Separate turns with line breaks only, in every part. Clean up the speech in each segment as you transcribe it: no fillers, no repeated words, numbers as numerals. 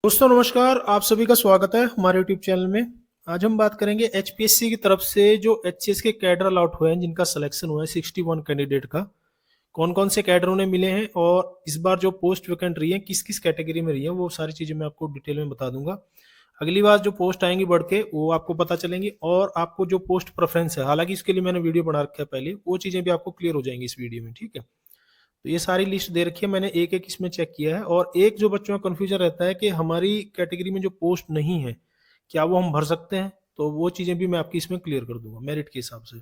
दोस्तों नमस्कार, आप सभी का स्वागत है हमारे यूट्यूब चैनल में। आज हम बात करेंगे एचपीएससी की तरफ से जो एचसीएस के कैडर अलॉट हुए हैं, जिनका सिलेक्शन हुआ है 61 कैंडिडेट का। कौन कौन से कैडर उन्हें मिले हैं और इस बार जो पोस्ट वैकेंट रही है किस किस कैटेगरी में रही है, वो सारी चीज़ें मैं आपको डिटेल में बता दूंगा। अगली बार जो पोस्ट आएंगी बढ़ के वो आपको पता चलेंगी, और आपको जो पोस्ट प्रेफरेंस है, हालांकि इसके लिए मैंने वीडियो बना रखा है पहले, वो चीज़ें भी आपको क्लियर हो जाएंगी इस वीडियो में। ठीक है, तो ये सारी लिस्ट दे रखी है, मैंने एक एक इसमें चेक किया है। और एक जो बच्चों में कन्फ्यूजन रहता है कि हमारी कैटेगरी में जो पोस्ट नहीं है, क्या वो हम भर सकते हैं, तो वो चीज़ें भी मैं आपकी इसमें क्लियर कर दूंगा मेरिट के हिसाब से।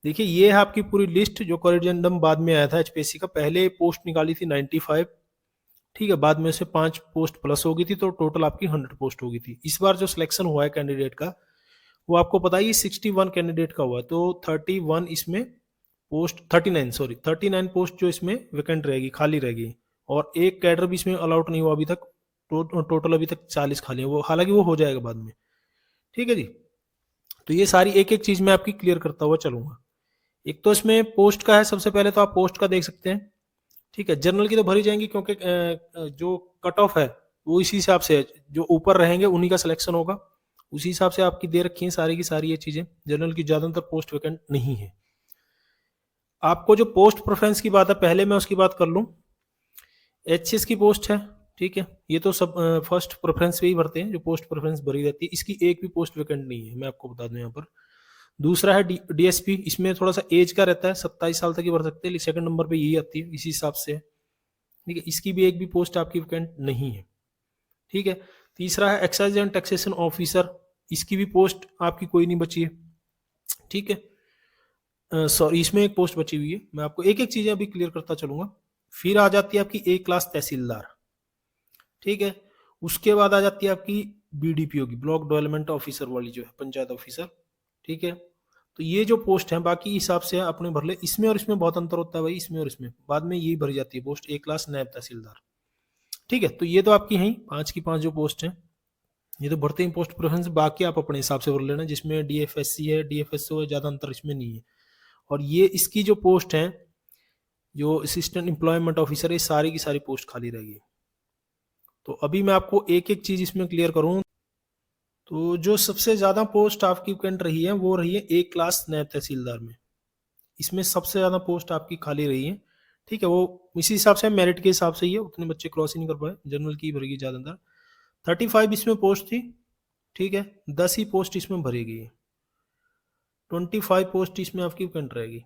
देखिए, ये है आपकी पूरी लिस्ट जो कॉरिजेंडम बाद में आया था एचपीएससी का। पहले पोस्ट निकाली थी 95, ठीक है, बाद में से 5 पोस्ट प्लस हो गई थी, तो टोटल आपकी 100 पोस्ट हो गई थी। इस बार जो सिलेक्शन हुआ है कैंडिडेट का, वो आपको पता ही 61 कैंडिडेट का हुआ है, तो 31 इसमें पोस्ट 39 सॉरी 39 पोस्ट जो इसमें वैकेंट रहेगी, खाली रहेगी। और एक कैडर भी इसमें अलाउट नहीं हुआ अभी तक। टोटल अभी तक 40 खाली है, वो हालांकि वो हो जाएगा बाद में। ठीक है जी, तो ये सारी एक एक चीज मैं आपकी क्लियर करता हुआ चलूंगा। एक तो इसमें पोस्ट का है, सबसे पहले तो आप पोस्ट का देख सकते हैं। ठीक है, जनरल की तो भरी जाएंगी क्योंकि जो कट ऑफ है वो इसी हिसाब से है, जो ऊपर रहेंगे उन्हीं का सिलेक्शन होगा। उसी हिसाब से आपकी दे रखी है सारी की सारी ये चीजें। जनरल की ज्यादातर पोस्ट वैकेंट नहीं है। आपको जो पोस्ट प्रेफरेंस की बात है, पहले मैं उसकी बात कर लूँ। एचसीएस की पोस्ट है, ठीक है, ये तो सब फर्स्ट प्रेफरेंस पे ही भरते हैं, जो पोस्ट प्रेफरेंस भरी रहती है। इसकी एक भी पोस्ट वैकेंट नहीं है, मैं आपको बता दूं यहाँ पर। दूसरा है डीएसपी, इसमें थोड़ा सा एज का रहता है, 27 साल तक ही भर सकते हैं, सेकंड नंबर पे यही आती है, इसी हिसाब से। ठीक है, इसकी भी एक भी पोस्ट आपकी वैकेंट नहीं है। ठीक है, तीसरा है एक्साइज एंड टैक्सेशन ऑफिसर, इसकी भी पोस्ट आपकी कोई नहीं बची है। ठीक है, सॉरी, इसमें एक पोस्ट बची हुई है, मैं आपको एक एक चीजें अभी क्लियर करता चलूंगा। फिर आ जाती है आपकी ए क्लास तहसीलदार। ठीक है, उसके बाद आ जाती है आपकी बीडीपीओ की, ब्लॉक डेवलपमेंट ऑफिसर वाली जो है, पंचायत ऑफिसर। ठीक है, तो ये जो पोस्ट है बाकी हिसाब से अपने भर ले। इसमें और इसमें बहुत अंतर होता है भाई, इसमें और इसमें बाद में यही भरी जाती है पोस्ट, ए क्लास नायब तहसीलदार। ठीक है, तो ये तो आपकी हैं 5 की 5 जो पोस्ट है, ये तो भरते ही पोस्ट प्रेफरेंस। बाकी आप अपने हिसाब से भर लेना, जिसमें डीएफएससी है, डीएफएसओ है, ज्यादा अंतर इसमें नहीं है। और ये इसकी जो पोस्ट है, जो असिस्टेंट एम्प्लॉयमेंट ऑफिसर है, सारी की सारी पोस्ट खाली रहेगी। तो अभी मैं आपको एक एक चीज इसमें क्लियर करूं। तो जो सबसे ज्यादा पोस्ट आपकी वैकेंट रही है, वो रही है ए क्लास नायब तहसीलदार में। इसमें सबसे ज्यादा पोस्ट आपकी खाली रही है। ठीक है, वो इसी हिसाब से मेरिट के हिसाब से ही है, उतने बच्चे क्रॉस ही नहीं कर पाए, जनरल की भरेगी ज्यादातर। 35 इसमें पोस्ट थी। ठीक है, 10 ही पोस्ट इसमें भरेगी। 25 पोस्ट इसमें आपकी वैकेंट रहेगी,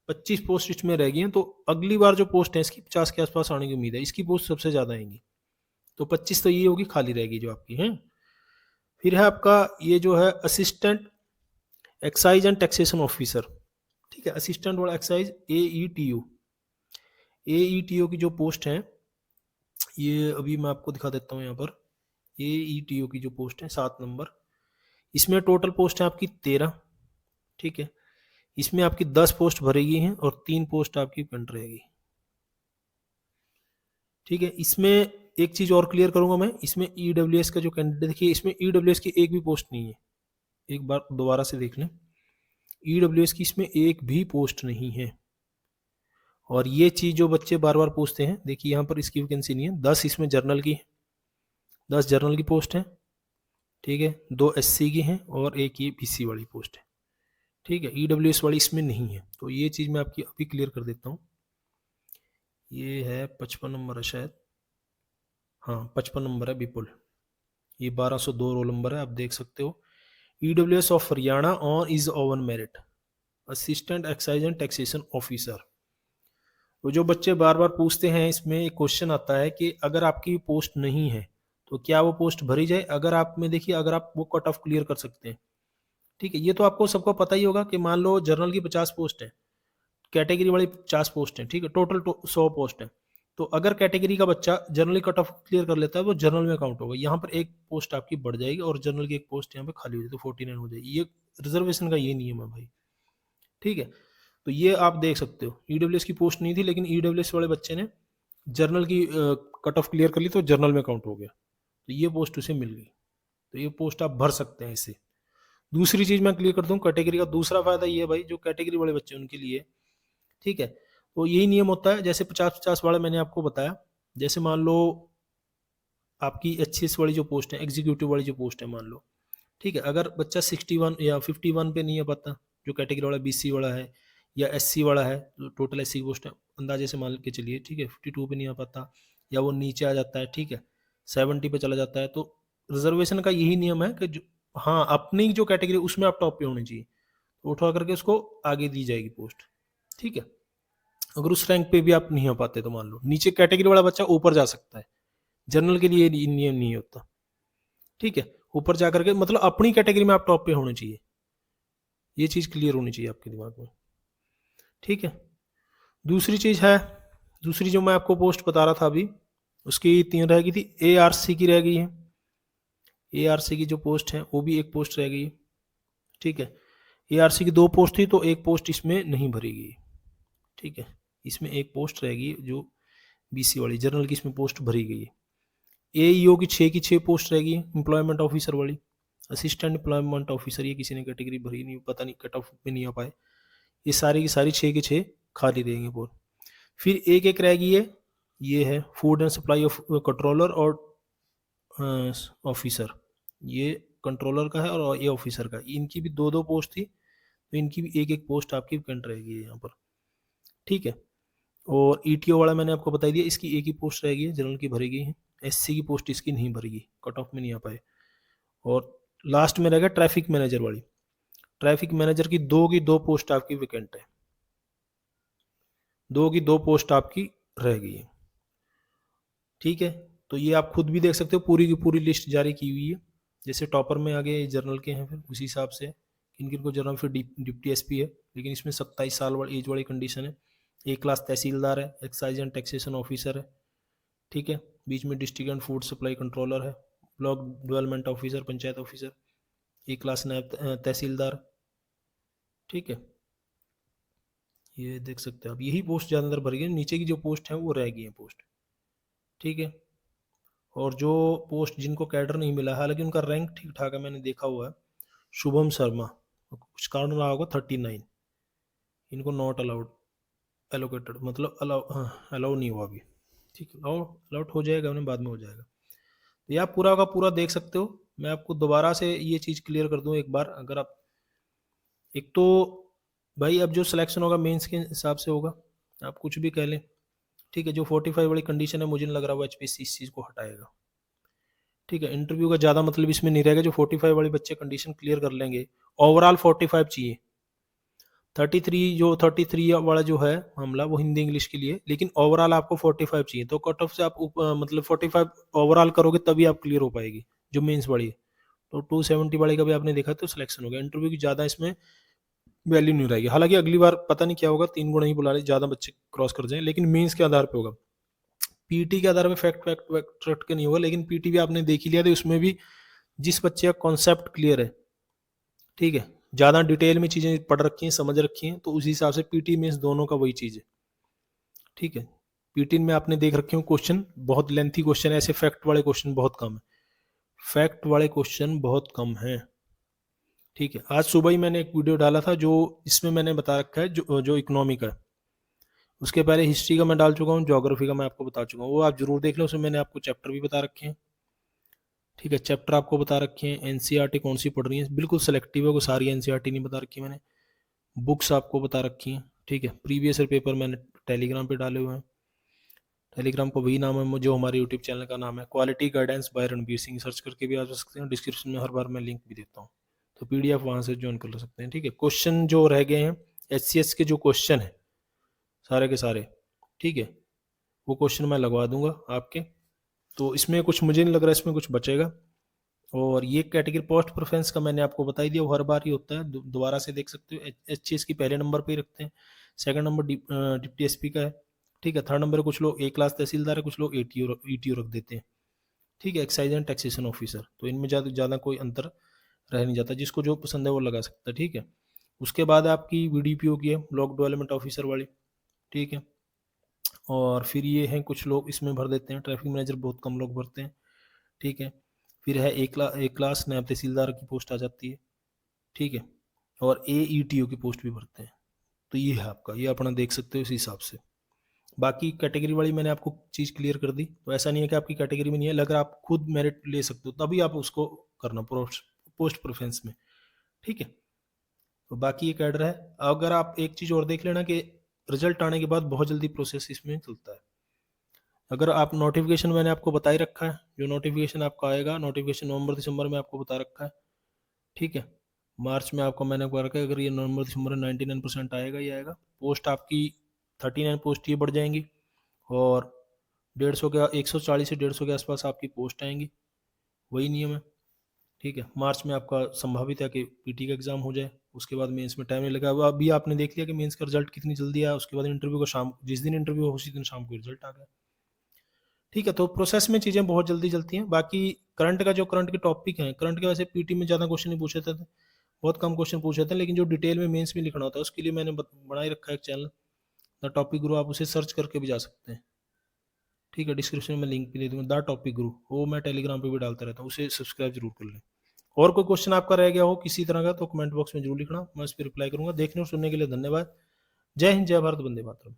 25 पोस्ट इसमें रहेगी हैं। तो अगली बार जो पोस्ट है इसकी 50 के आसपास आने की उम्मीद है, इसकी पोस्ट सबसे ज्यादा आएंगी। तो 25 तो ये होगी खाली रहेगी जो आपकी है। फिर है आपका ये जो है assistant excise and taxation officer. ठीक है, असिस्टेंट और एक्साइज एईटीओ, एईटीओ की जो पोस्ट है, ये अभी मैं आपको दिखा देता हूँ यहाँ पर। एईटीओ की जो पोस्ट है 7 नंबर, इसमें टोटल पोस्ट है आपकी 13। ठीक है, इसमें आपकी 10 पोस्ट भरेगी हैं और 3 पोस्ट आपकी वैकेंट रहेगी। ठीक है, इसमें एक चीज और क्लियर करूंगा मैं, इसमें ईडब्ल्यूएस का जो कैंडिडेट, देखिए इसमें ईडब्ल्यूएस की एक भी पोस्ट नहीं है, एक बार दोबारा से देख लें। ईडब्ल्यूएस की इसमें एक भी पोस्ट नहीं है। और ये चीज जो बच्चे बार बार पूछते हैं, देखिए यहाँ पर इसकी वैकेंसी नहीं है। 10 इसमें जर्नल की है, 10 जर्नल की पोस्ट है। ठीक है, 2 एससी की हैं और एक ये बीसी वाली पोस्ट है। ठीक है, ईडब्ल्यूएस वाली इसमें नहीं है, तो ये चीज मैं आपकी अभी क्लियर कर देता हूँ। ये है 55 नंबर है शायद, हाँ 55 नंबर है विपुल, ये 1202 रोल नंबर है, आप देख सकते हो। ईडब्ल्यूएस ऑफ हरियाणा और is oven merit assistant excise and taxation officer. तो जो बच्चे बार बार पूछते हैं, इसमें एक क्वेश्चन आता है कि अगर आपकी पोस्ट नहीं है तो क्या वो पोस्ट भरी जाए। अगर आप में देखिए, अगर आप वो कट ऑफ क्लियर कर सकते हैं, ठीक है, ये तो आपको सबको पता ही होगा कि मान लो जनरल की 50 पोस्ट है, कैटेगरी वाली 50 पोस्ट है, ठीक है, टोटल 100 पोस्ट है। तो अगर कैटेगरी का बच्चा जनरली कट ऑफ क्लियर कर लेता है, वो जनरल में काउंट होगा। यहाँ पर एक पोस्ट आपकी बढ़ जाएगी और जनरल की एक पोस्ट यहाँ पे खाली हो जाएगी, तो 49 हो जाएगी। ये रिजर्वेशन का ये नियम है भाई। ठीक है, तो ये आप देख सकते हो, ईडब्ल्यूएस की पोस्ट नहीं थी, लेकिन ईडब्ल्यूएस वाले बच्चे ने जर्नल की कट ऑफ क्लियर कर ली, तो जर्नल में काउंट हो गया, तो ये पोस्ट उसे मिल गई। तो ये पोस्ट आप भर सकते हैं इसे। दूसरी चीज मैं क्लियर कर दूं, कैटेगरी का दूसरा फायदा ये है भाई, जो कैटेगरी वाले बच्चे उनके लिए, ठीक है, तो यही नियम होता है। जैसे 50-50 वाला मैंने आपको बताया, जैसे मान लो आपकी एचसीएस वाली जो पोस्ट है, एग्जीक्यूटिव वाली जो पोस्ट है मान लो, ठीक है, अगर बच्चा 61 या 51 पे नहीं आ पाता, जो कैटेगरी वाला बीसी वाला है या एससी वाला है, जो टोटल एससी की पोस्ट है अंदाजे से मान के चलिए, ठीक है, 52 पे नहीं आ पाता या वो नीचे आ जाता है, ठीक है, 70 पे चला जाता है, तो रिजर्वेशन का यही नियम है कि हाँ, अपनी जो कैटेगरी उसमें आप टॉप पे होने चाहिए, तो उठा करके उसको आगे दी जाएगी पोस्ट, ठीक है। अगर उस रैंक पे भी आप नहीं हो पाते तो मान लो नीचे कैटेगरी वाला बच्चा ऊपर जा सकता है, जनरल के लिए ये नियम नहीं होता, ठीक है। ऊपर जा करके मतलब अपनी कैटेगरी में आप टॉप पे होने चाहिए, ये चीज़ क्लियर होनी चाहिए आपके दिमाग में, ठीक है। दूसरी चीज़ है, दूसरी जो मैं आपको पोस्ट बता रहा था अभी, उसकी 3 रह गई थी, एआरसी की रह गई है, एआरसी की जो पोस्ट है वो भी एक पोस्ट रह गई है, ठीक है। एआरसी की 2 पोस्ट थी तो एक पोस्ट इसमें नहीं भरी गई, ठीक है, इसमें एक पोस्ट रह गई जो बीसी वाली जनरल की, इसमें पोस्ट भरी गई है। एईओ की 6 पोस्ट रह गई है, एम्प्लॉयमेंट ऑफिसर वाली, असिस्टेंट एम्प्लॉयमेंट ऑफिसर, ये किसी ने कैटेगरी भरी नहीं, पता नहीं कट ऑफ में नहीं आ पाए, ये सारी की सारी 6 की 6 खाली रहेंगे बोल। फिर एक एक रह गई है, ये है food and supply of controller और ऑफिसर, ये कंट्रोलर का है और ये ऑफिसर का, इनकी भी 2 पोस्ट थी, तो इनकी भी एक एक पोस्ट आपकी वैकेंट रहेगी यहाँ पर, ठीक है। और ईटीओ वाला मैंने आपको बता दिया, इसकी एक ही पोस्ट रहेगी, जनरल की भरी गई है, एससी की पोस्ट इसकी नहीं भरेगी, कट ऑफ में नहीं आ पाए। और लास्ट में रहेगा ट्रैफिक मैनेजर वाली, ट्रैफिक मैनेजर की 2 पोस्ट आपकी वैकेंट है, 2 पोस्ट आपकी रह गई है, ठीक है। तो ये आप खुद भी देख सकते हो, पूरी की पूरी लिस्ट जारी की हुई है, जैसे टॉपर में आगे जर्नल के हैं, फिर उसी हिसाब से किन किन को जर्नल, फिर डिप्टी एसपी है, लेकिन इसमें 27 साल वाली एज वाली कंडीशन है, ए क्लास तहसीलदार है, एक्साइज एंड टैक्सेशन ऑफिसर है, ठीक है, बीच में district and food supply controller है, block development officer, panchayat officer, A class naib tehsildar, ठीक है। ये देख सकते हैं आप, यही पोस्ट ज़्यादातर भर गई, नीचे की जो पोस्ट है वो रह गई है पोस्ट, ठीक है। और जो पोस्ट जिनको कैडर नहीं मिला, हालांकि उनका रैंक ठीक ठाक है, मैंने देखा हुआ है, शुभम शर्मा, कुछ कारण रहा होगा 39, इनको नॉट अलाउड एलोकेटेड, मतलब अलाउ नहीं हुआ अभी, ठीक है, अलाउड हो जाएगा उन्हें, बाद में हो जाएगा। तो ये आप पूरा का पूरा देख सकते हो, मैं आपको दोबारा से ये चीज़ क्लियर कर दूं एक बार, अगर आप, एक तो भाई अब जो सिलेक्शन होगा मेंस के हिसाब से होगा, आप कुछ भी कह लें, ठीक है, जो 45 वाली कंडीशन है मुझे नहीं लग रहा वो एचपीएससी इस चीज़ को हटाएगा, ठीक है। इंटरव्यू का ज़्यादा मतलब इसमें नहीं रहेगा, जो 45 वाले बच्चे कंडीशन क्लियर कर लेंगे, ओवरऑल 45 चाहिए, 33 जो 33 वाला जो है मामला वो हिंदी इंग्लिश के लिए, लेकिन ओवरऑल आपको 45 चाहिए, तो कट ऑफ से आप मतलब 45 ओवरऑल करोगे तभी आप क्लियर हो पाएगी जो मेंस वाली है। तो 270 वाले का भी आपने देखा तो सिलेक्शन हो गया, इंटरव्यू की ज़्यादा इसमें वैल्यू नहीं रहेगी, हालांकि अगली बार पता नहीं क्या होगा, 3 गुना ही बुला रहे, ज़्यादा बच्चे क्रॉस कर जाए, लेकिन मेंस के आधार पर होगा, पीटी के आधार पर फैक्ट फैक्ट फैक्ट रट के नहीं होगा, लेकिन पीटी भी आपने देख ही लिया, तो उसमें भी जिस बच्चे का कॉन्सेप्ट क्लियर है, ठीक है, ज़्यादा डिटेल में चीज़ें पढ़ रखी हैं, समझ रखी हैं, तो उसी हिसाब से पीटी में दोनों का वही चीज़ है, ठीक है। पीटी में आपने देख रखे हो क्वेश्चन, बहुत लेंथी क्वेश्चन है, ऐसे फैक्ट वाले क्वेश्चन बहुत कम है, फैक्ट वाले क्वेश्चन बहुत कम हैं, ठीक है। आज सुबह ही मैंने एक वीडियो डाला था जो इसमें मैंने बता रखा है, जो इकोनॉमी का है, उसके पहले हिस्ट्री का मैं डाल चुका हूँ, ज्योग्राफी का मैं आपको बता चुका हूँ, वो आप जरूर देख लो, उसमें मैंने आपको चैप्टर भी बता रखे हैं, ठीक है, चैप्टर आपको बता रखे हैं, एनसीईआरटी कौन सी पढ़ रही है, बिल्कुल सेलेक्टिव है, को सारी एनसीईआरटी नहीं बता रखी मैंने, बुक्स आपको बता रखी हैं, ठीक है। प्रीवियस ईयर पेपर मैंने टेलीग्राम पे डाले हुए हैं, टेलीग्राम को वही नाम है जो हमारे यूट्यूब चैनल का नाम है, quality guidance bye Ranbir Singh, search करके भी आ सकते हैं, डिस्क्रिप्शन में हर बार मैं लिंक भी देता हूँ, तो पीडीएफ वहाँ से ज्वाइन कर सकते हैं, ठीक है। क्वेश्चन जो रह गए हैं एचसीएस के जो क्वेश्चन है सारे के सारे, ठीक है, वो क्वेश्चन मैं लगवा दूंगा आपके, तो इसमें कुछ मुझे नहीं लग रहा इसमें कुछ बचेगा। और ये कैटेगरी पोस्ट प्रेफरेंस का मैंने आपको बता ही दिया, वो हर बार ही होता है, दोबारा से देख सकते हो, एचसीएस की पहले नंबर पे ही रखते हैं, सेकंड नंबर डिप्टी एसपी का है, ठीक है, थर्ड नंबर कुछ लोग ए क्लास तहसीलदार है, कुछ लोग ईटीओ रख देते हैं, ठीक है, एक्साइज एंड टैक्सेशन ऑफिसर, तो इनमें ज़्यादा कोई अंतर रह नहीं जाता, जिसको जो पसंद है वो लगा सकता है, ठीक है। उसके बाद आपकी वीडीपीओ की है, ब्लॉक डेवलपमेंट ऑफिसर वाली, ठीक है। और फिर ये हैं कुछ लोग इसमें भर देते हैं, ट्रैफिक मैनेजर बहुत कम लोग भरते हैं, ठीक है। फिर है एक क्लास नायब तहसीलदार की पोस्ट आ जाती है, ठीक है, और एईटीओ की पोस्ट भी भरते हैं, तो ये है आपका, ये अपना देख सकते हो इस हिसाब से। बाकी कैटेगरी वाली मैंने आपको चीज़ क्लियर कर दी, तो ऐसा नहीं है कि आपकी कैटेगरी में नहीं है, अगर आप खुद मेरिट ले सकते हो तभी आप उसको करना पोस्ट प्रेफरेंस में, ठीक है। तो बाकी ये कैडर है। अगर आप एक चीज़ और देख लेना कि रिजल्ट आने के बाद बहुत जल्दी प्रोसेस इसमें चलता है। अगर आप नोटिफिकेशन मैंने आपको बता ही रखा है, जो नोटिफिकेशन आपका आएगा, नोटिफिकेशन नवंबर दिसंबर में आपको बता रखा है, ठीक है। मार्च में आपको मैंने बता रखा है, अगर ये नवंबर दिसंबर में 99% आएगा ही आएगा। पोस्ट आपकी 39 पोस्ट ये बढ़ जाएंगी और 150 के 140 से 150 के आसपास आपकी पोस्ट आएंगी, वही नियम है, ठीक है। मार्च में आपका संभावित है कि पीटी का एग्जाम हो जाए, उसके बाद मेंस में टाइम नहीं लगा। अब अभी आपने देख लिया कि मेंस का रिजल्ट कितनी जल्दी आया, उसके बाद इंटरव्यू को शाम, जिस दिन इंटरव्यू हो उसी दिन शाम को रिजल्ट आ गया, ठीक है। तो प्रोसेस में चीज़ें बहुत जल्दी चलती हैं। बाकी करंट का जो करंट के टॉपिक हैं, करंट के वैसे पीटी में ज़्यादा क्वेश्चन नहीं पूछे थे, बहुत कम क्वेश्चन पूछे थे, लेकिन जो डिटेल में मेंस में लिखना होता है उसके लिए मैंने बना ही रखा है एक चैनल द टॉपिक गुरु, आप उसे सर्च करके भी जा सकते हैं, ठीक है। डिस्क्रिप्शन में लिंक भी दे दूंगा, द टॉपिक गुरु, वो मैं टेलीग्राम पे भी डालता रहता हूँ, उसे सब्सक्राइब जरूर कर लें। और कोई क्वेश्चन आपका रह गया हो किसी तरह का तो कमेंट बॉक्स में जरूर लिखना, मैं उस पर रिप्लाई करूंगा। देखने और सुनने के लिए धन्यवाद। जय हिंद, जय भारत, वंदे मातरम।